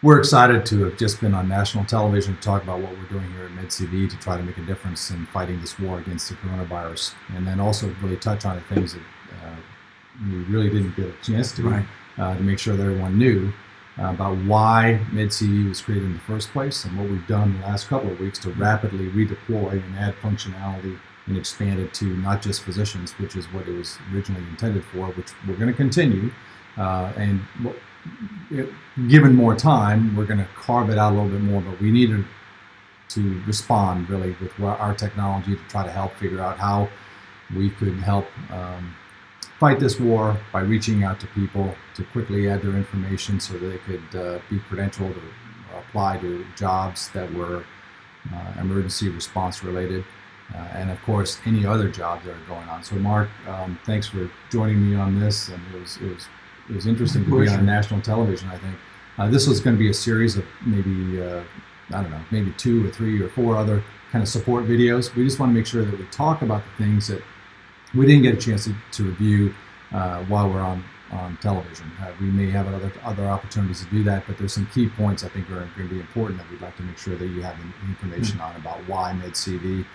We're excited to have just been on national television to talk about what we're doing here at MedCV to try to make a difference in fighting this war against the coronavirus, and then also really touch on the things that we really didn't get a chance to make sure that everyone knew about why MedCV was created in the first place and what we've done in the last couple of weeks to rapidly redeploy and add functionality and expand it to not just physicians, which is what it was originally intended for, which we're going to continue. Given more time, we're going to carve it out a little bit more, but we needed to respond really with our technology to try to help figure out how we could help fight this war by reaching out to people to quickly add their information so that they could be credentialed or apply to jobs that were emergency response related, and of course any other jobs that are going on. So Mark, thanks for joining me on this, and it was interesting to be on national television. I think this was going to be a series of maybe I don't know, maybe 2 or 3 or 4 other kind of support videos. We just want to make sure that we talk about the things that we didn't get a chance to review while we're on television. We may have other opportunities to do that, but there's some key points I think are going to be important that we'd like to make sure that you have information on about why MedCV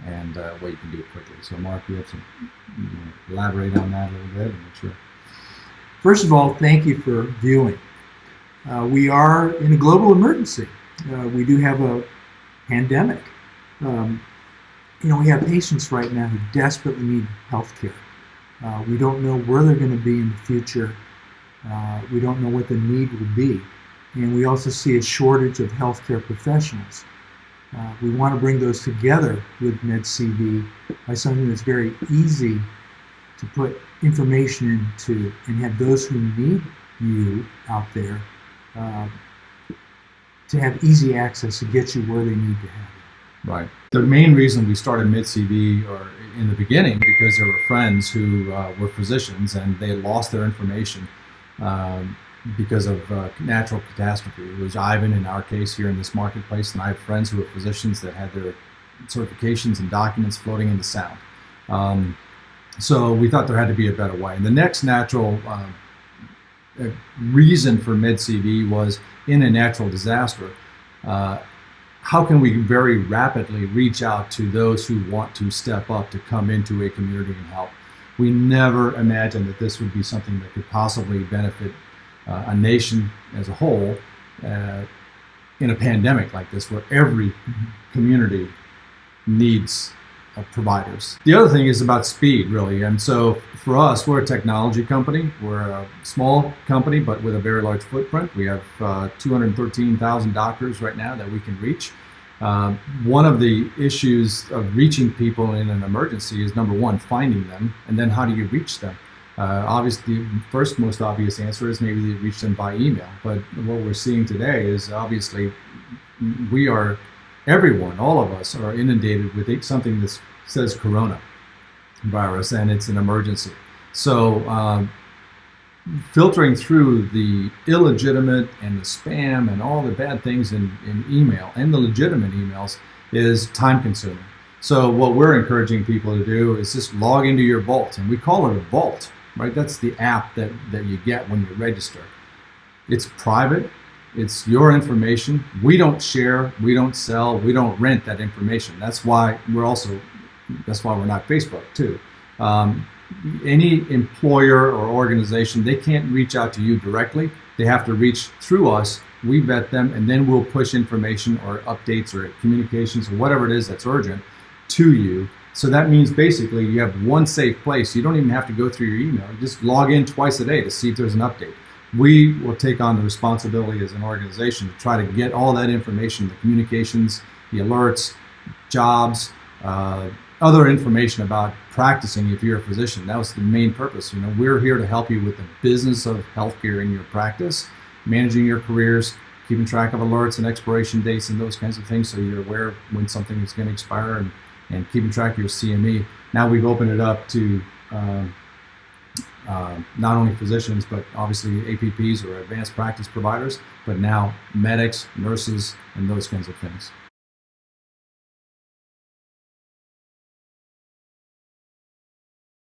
and what you can do quickly. So Mark, you have some elaborate on that a little bit and make sure. First of all, thank you for viewing. We are in a global emergency. We do have a pandemic. We have patients right now who desperately need health care. We don't know where they're going to be in the future. We don't know what the need will be. And we also see a shortage of healthcare professionals. We want to bring those together with MedCV by something that's very easy to put information into and have those who need you out there to have easy access to get you where they need to have it. Right. The main reason we started MedCV or in the beginning because there were friends who were physicians and they lost their information because of natural catastrophe. It was Ivan in our case here in this marketplace, and I have friends who were physicians that had their certifications and documents floating in the sound. So we thought there had to be a better way. And the next natural reason for MedCV was in a natural disaster, how can we very rapidly reach out to those who want to step up to come into a community and help? We never imagined that this would be something that could possibly benefit a nation as a whole in a pandemic like this, where every community needs providers. The other thing is about speed, really. And so for us, we're a technology company. We're a small company, but with a very large footprint. We have 213,000 doctors right now that we can reach. One of the issues of reaching people in an emergency is, number one, finding them, and then how do you reach them? Obviously, the first most obvious answer is maybe you reach them by email. But what we're seeing today is obviously everyone, all of us, are inundated with something that says coronavirus, and it's an emergency. So filtering through the illegitimate and the spam and all the bad things in email and the legitimate emails is time consuming. So what we're encouraging people to do is just log into your vault, and we call it a vault, right? That's the app that you get when you register. It's private. It's your information. We don't share, we don't sell, we don't rent that information. That's why we're not Facebook too. Any employer or organization, they can't reach out to you directly. They have to reach through us. We vet them, and then we'll push information or updates or communications or whatever it is that's urgent to you. So that means basically you have one safe place. You don't even have to go through your email. You just log in twice a day to see if there's an update. We will take on the responsibility as an organization to try to get all that information, the communications, the alerts, jobs, other information about practicing if you're a physician. That was the main purpose. We're here to help you with the business of healthcare in your practice, managing your careers, keeping track of alerts and expiration dates and those kinds of things, so you're aware of when something is going to expire, and keeping track of your CME. Now we've opened it up to not only physicians, but obviously APPs or advanced practice providers, but now medics, nurses, and those kinds of things.